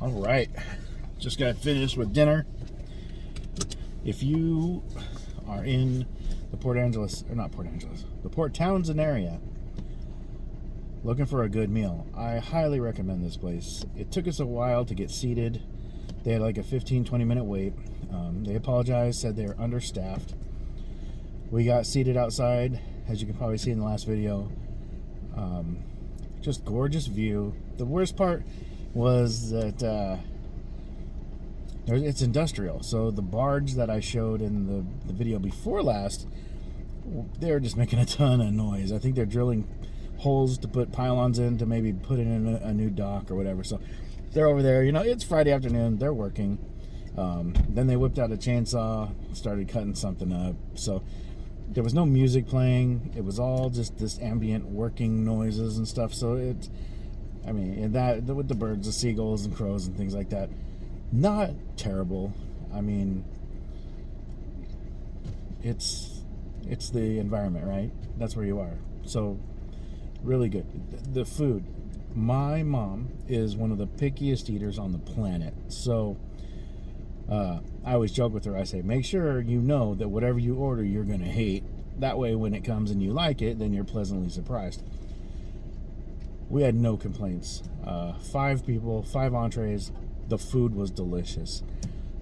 All right, just got finished with dinner. If you are in the the Port Townsend area, looking for a good meal, I highly recommend this place. It took us a while to get seated. They had like a 15-20 minute wait. They apologized, said they were understaffed. We got seated outside, as you can probably see in the last video. Just gorgeous view. The worst part was that it's industrial, so the barge that I showed in the video before last, they're just making a ton of noise. I think they're drilling holes to put pylons in to maybe put in a new dock or whatever. So they're over there, it's Friday afternoon, they're working. Then they whipped out a chainsaw, started cutting something up. So there was no music playing. It was all just this ambient working noises and stuff. So and that with the birds, the seagulls and crows and things like that, not terrible. It's the environment, right? That's where you are. So really good. The food. My mom is one of the pickiest eaters on the planet. So I always joke with her. I say, make sure you know that whatever you order, you're going to hate. That way, when it comes and you like it, then you're pleasantly surprised. We had no complaints. 5 people, 5 entrees. The food was delicious.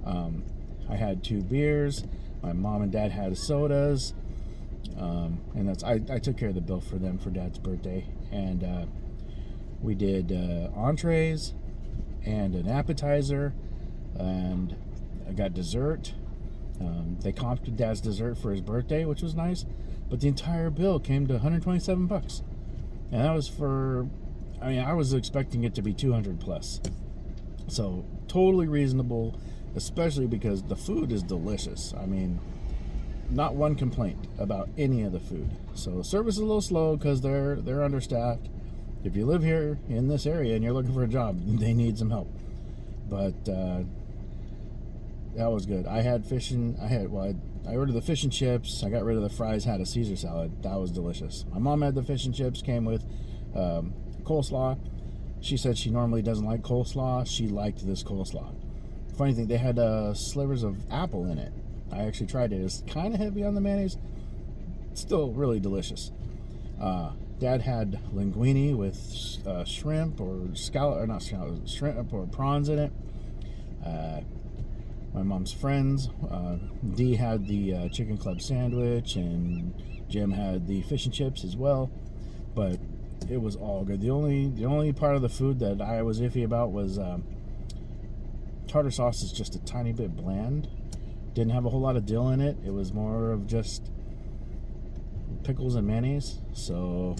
I had 2 beers. My mom and dad had sodas. And I took care of the bill for them for Dad's birthday. And we did entrees and an appetizer. And I got dessert. They comped Dad's dessert for his birthday, which was nice. But the entire bill came to $127. And that was for, I was expecting it to be 200 plus. So totally reasonable, especially because the food is delicious. Not one complaint about any of the food. So the service is a little slow because they're understaffed. If you live here in this area and you're looking for a job, they need some help. But that was good. I ordered the fish and chips. I got rid of the fries, had a Caesar salad. That was delicious. My mom had the fish and chips, came with coleslaw. She said she normally doesn't like coleslaw. She liked this coleslaw. Funny thing, they had slivers of apple in it. I actually tried it. It's kind of heavy on the mayonnaise. Still really delicious. Dad had linguine with shrimp or shrimp or prawns in it. My mom's friends, Dee had the chicken club sandwich, and Jim had the fish and chips as well. But it was all good. The only part of the food that I was iffy about was tartar sauce is just a tiny bit bland. Didn't have a whole lot of dill in it. It was more of just pickles and mayonnaise. So,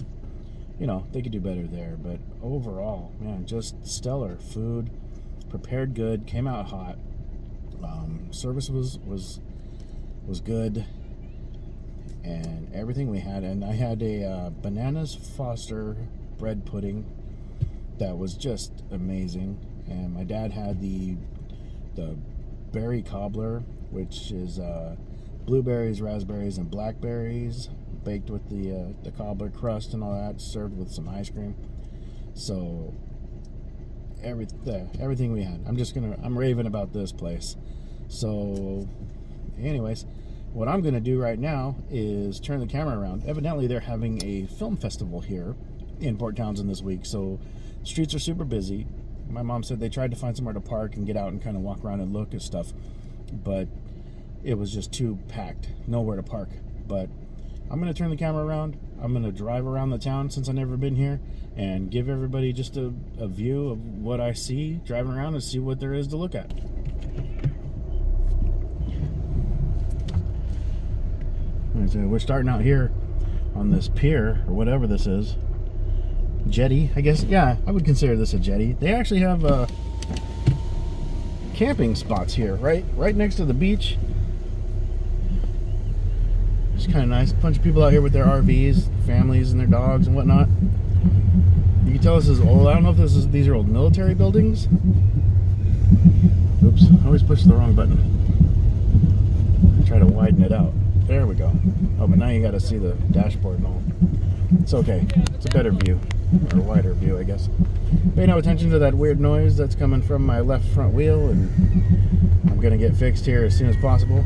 they could do better there. But overall, man, just stellar food. Prepared good, came out hot. Service was good, and everything we had. And I had a bananas Foster bread pudding that was just amazing. And my dad had the berry cobbler, which is blueberries, raspberries, and blackberries baked with the cobbler crust and all that, served with some ice cream. So everything we had. I'm raving about this place. So anyways, what I'm gonna do right now is turn the camera around. Evidently they're having a film festival here in Port Townsend this week, so streets are super busy. My mom said they tried to find somewhere to park and get out and kind of walk around and look at stuff, but it was just too packed, nowhere to park. But I'm gonna turn the camera around. I'm gonna drive around the town since I've never been here and give everybody just a view of what I see driving around and see what there is to look at. So we're starting out here on this pier, or whatever this is. Jetty, I guess. Yeah, I would consider this a jetty. They actually have camping spots here, right next to the beach. It's kind of nice. A bunch of people out here with their RVs, families and their dogs and whatnot. You can tell this is old. I don't know if these are old military buildings. Oops, I always push the wrong button. Try to widen it out. There we go. Oh, but now you got to see the dashboard and all. It's okay. It's a better view, or a wider view, I guess. Pay no attention to that weird noise that's coming from my left front wheel, and I'm going to get fixed here as soon as possible.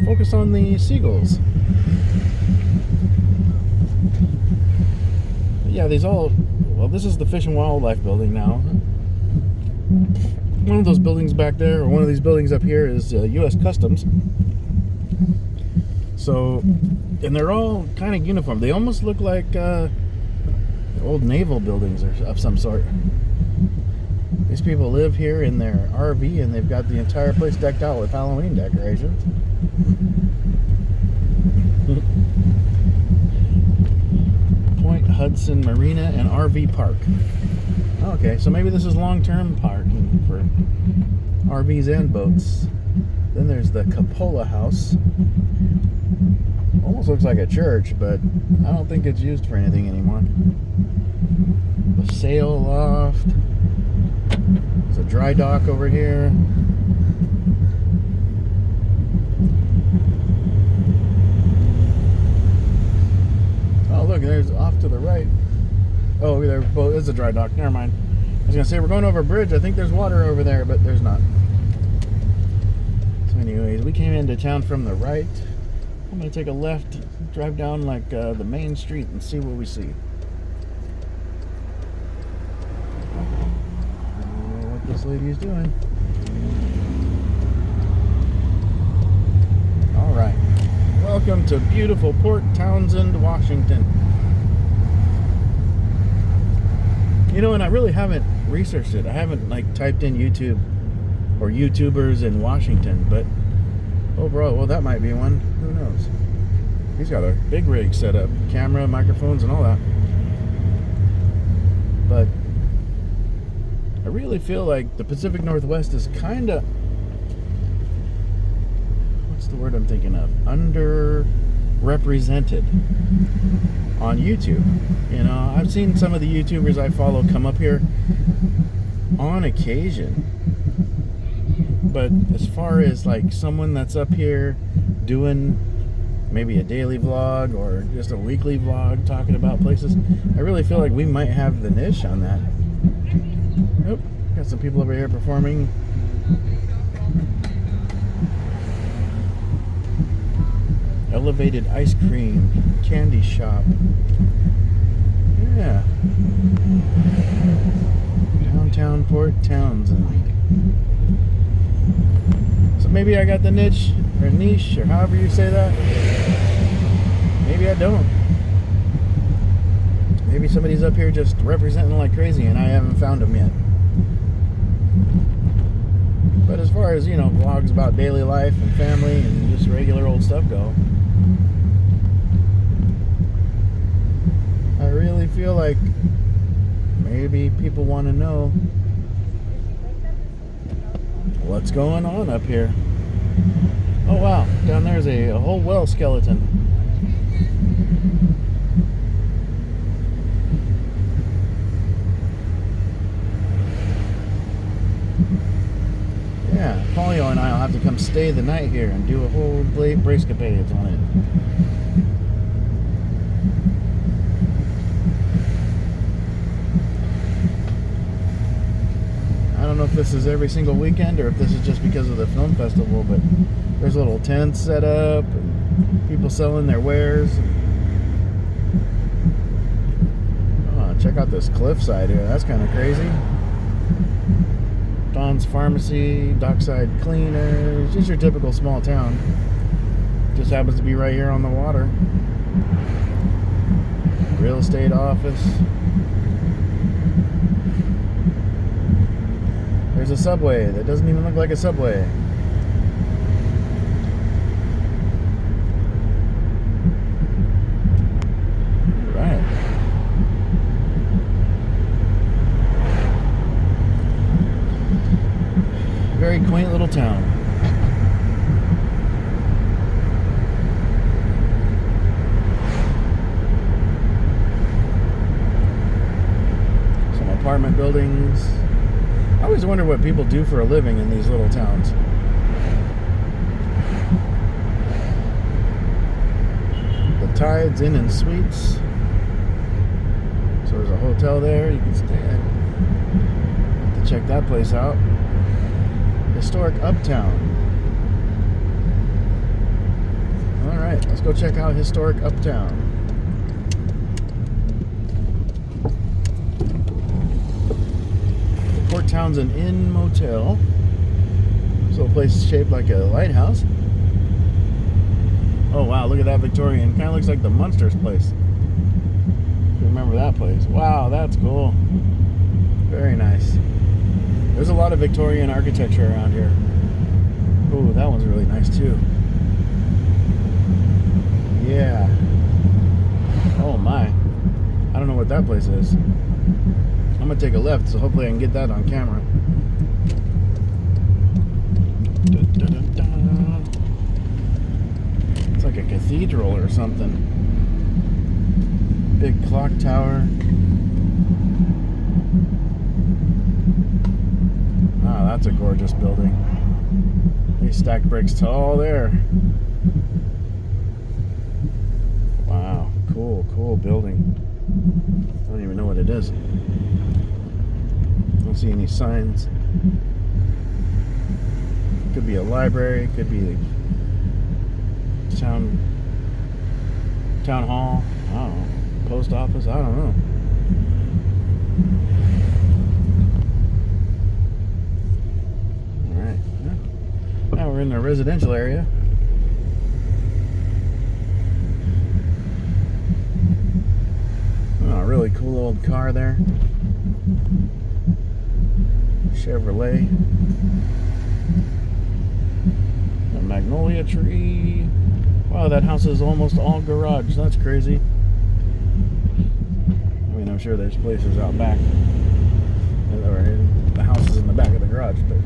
Focus on the seagulls. But yeah, well, this is the Fish and Wildlife building now. One of those buildings back there, or one of these buildings up here, is U.S. Customs. So, and they're all kind of uniform. They almost look like old naval buildings or of some sort. These people live here in their RV, and they've got the entire place decked out with Halloween decorations. Point Hudson Marina and RV Park. Okay, so maybe this is long-term parking for RVs and boats. Then there's the Cupola House. Almost looks like a church, but I don't think it's used for anything anymore. The sail loft. There's a dry dock over here. Oh, look, there's off to the right. Oh, there's a dry dock. Never mind. I was going to say, we're going over a bridge. I think there's water over there, but there's not. So anyways, we came into town from the right. I'm going to take a left, drive down like the main street and see what we see. I don't know what this lady is doing. Alright. Welcome to beautiful Port Townsend, Washington. You know, and I really haven't researched it. I haven't typed in YouTube or YouTubers in Washington, but overall, well, that might be one. Who knows? He's got a big rig set up, camera, microphones, and all that. But I really feel like the Pacific Northwest is kind of, what's the word I'm thinking of? Underrepresented on YouTube. You know, I've seen some of the YouTubers I follow come up here on occasion. But as far as someone that's up here doing maybe a daily vlog or just a weekly vlog talking about places, I really feel like we might have the niche on that. Nope, got some people over here performing. Elevated ice cream candy shop. Yeah. Downtown Port Townsend. So maybe I got the niche or however you say that. Maybe I don't. Maybe somebody's up here just representing like crazy and I haven't found them yet. But as far as, vlogs about daily life and family and just regular old stuff go, I really feel like maybe people want to know what's going on up here. Oh wow, down there's a whole well skeleton. Yeah, Polio and I will have to come stay the night here and do a whole bracecapades on it. I don't know if this is every single weekend or if this is just because of the film festival, but there's little tents set up and people selling their wares. Oh, check out this cliffside here. That's kind of crazy. Don's Pharmacy, Dockside Cleaners, just your typical small town. Just happens to be right here on the water. Real estate office. There's a subway that doesn't even look like a subway. Right. Very quaint little town. Some apartment buildings. I always wonder what people do for a living in these little towns. The Tides Inn and Suites. So So there's a hotel there you can stay at. Have to check that place out. Historic Uptown. Alright, let's go check out Historic Uptown. The Port Townsend Inn Motel. This little place is shaped like a lighthouse. Oh wow, look at that Victorian. Kind of looks like the Munsters place. If you remember that place. Wow, that's cool. Very nice. There's a lot of Victorian architecture around here. Oh, that one's really nice too. Yeah. Oh my. I don't know what that place is. I'm gonna take a left, so hopefully I can get that on camera. It's like a cathedral or something. Big clock tower. Wow, that's a gorgeous building. They stacked bricks tall there. Wow, cool building. I don't even know what it is. I don't see any signs. Could be a library, could be a town hall. I don't know. Post office. I don't know. All right. Now we're in the residential area. Oh, a really cool old car there. Chevrolet. A magnolia tree. Wow, that house is almost all garage. That's crazy. I mean, I'm sure there's places out back. Or the house is in the back of the garage, but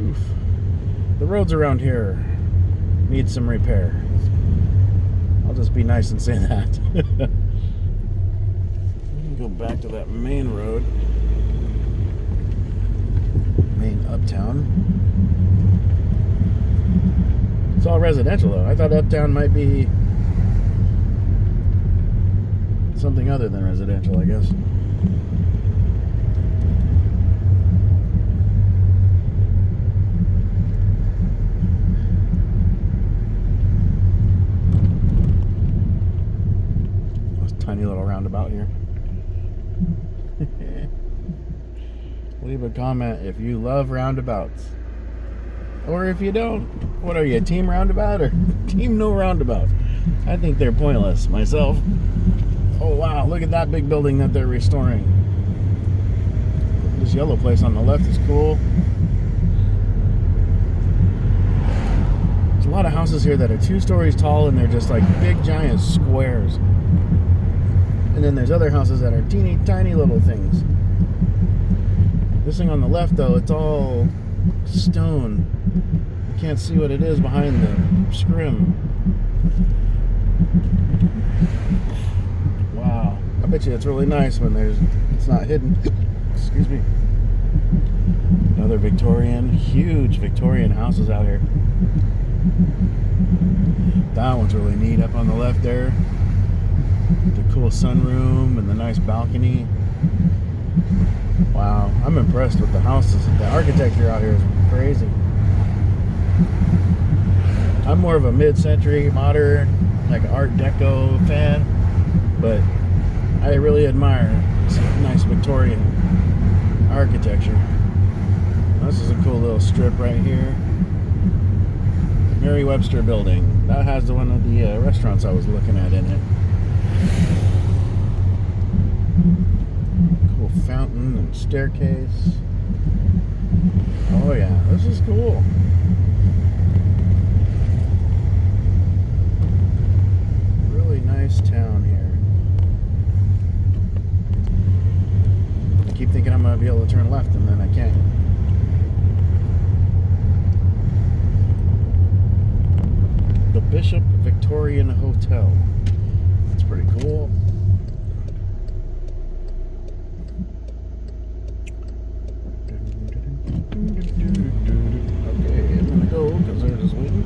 oof. The roads around here need some repair. I'll just be nice and say that. Go back to that main road. Main Uptown. It's all residential though. I thought Uptown might be something other than residential, I guess. Tiny little roundabout here. Leave a comment if you love roundabouts. Or if you don't. What are you, team roundabout or team no roundabout? I think they're pointless myself. Oh wow, look at that big building that they're restoring. This yellow place on the left is cool. There's a lot of houses here that are 2 stories tall and they're just like big giant squares. And then there's other houses that are teeny tiny little things. This thing on the left though, it's all stone. You can't see what it is behind the scrim. Wow. I bet you it's really nice when it's not hidden. Excuse me. Another Victorian, huge Victorian houses out here. That one's really neat up on the left there. The cool sunroom and the nice balcony. Wow, I'm impressed with the houses. The architecture out here is crazy. I'm more of a mid-century, modern, like Art Deco fan, but I really admire some nice Victorian architecture. This is a cool little strip right here. Merriam-Webster building. That has one of the restaurants I was looking at in it. Cool fountain and staircase. Oh yeah, this is cool. Really nice town here. I keep thinking I'm going to be able to turn left and then I can't. The Bishop Victorian Hotel. That's pretty cool. Okay, I'm gonna go because they're just waiting.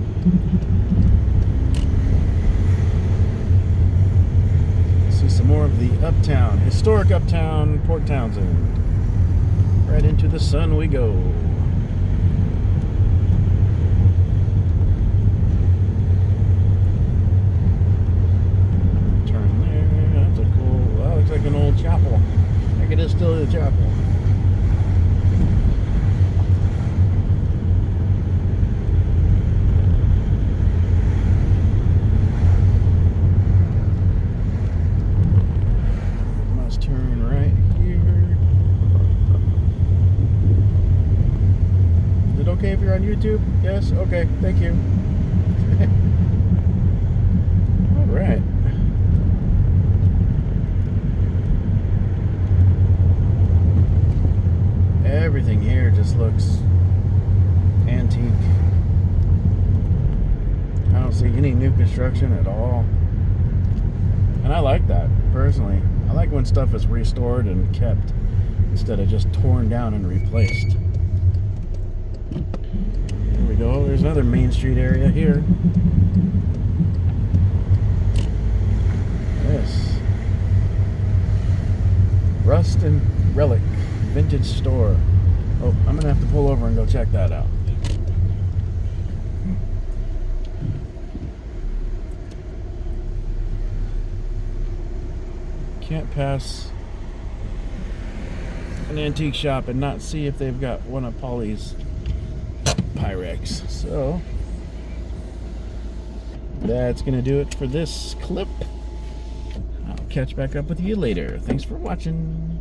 Historic uptown Port Townsend. Right into the sun we go. Turn there. That's a cool. That looks like an old chapel. I think it is still a chapel. Must turn right here. Is it okay if you're on YouTube? Yes? Okay, thank you. Alright. Everything here just looks antique. I don't see any new construction at all. And I like that, personally. I like when stuff is restored and kept instead of just torn down and replaced. There we go. There's another Main Street area here. Yes. Rust and Relic Vintage Store. Oh, I'm gonna have to pull over and go check that out. Can't pass an antique shop and not see if they've got one of Polly's Pyrex. So that's gonna do it for this clip. I'll catch back up with you later. Thanks for watching.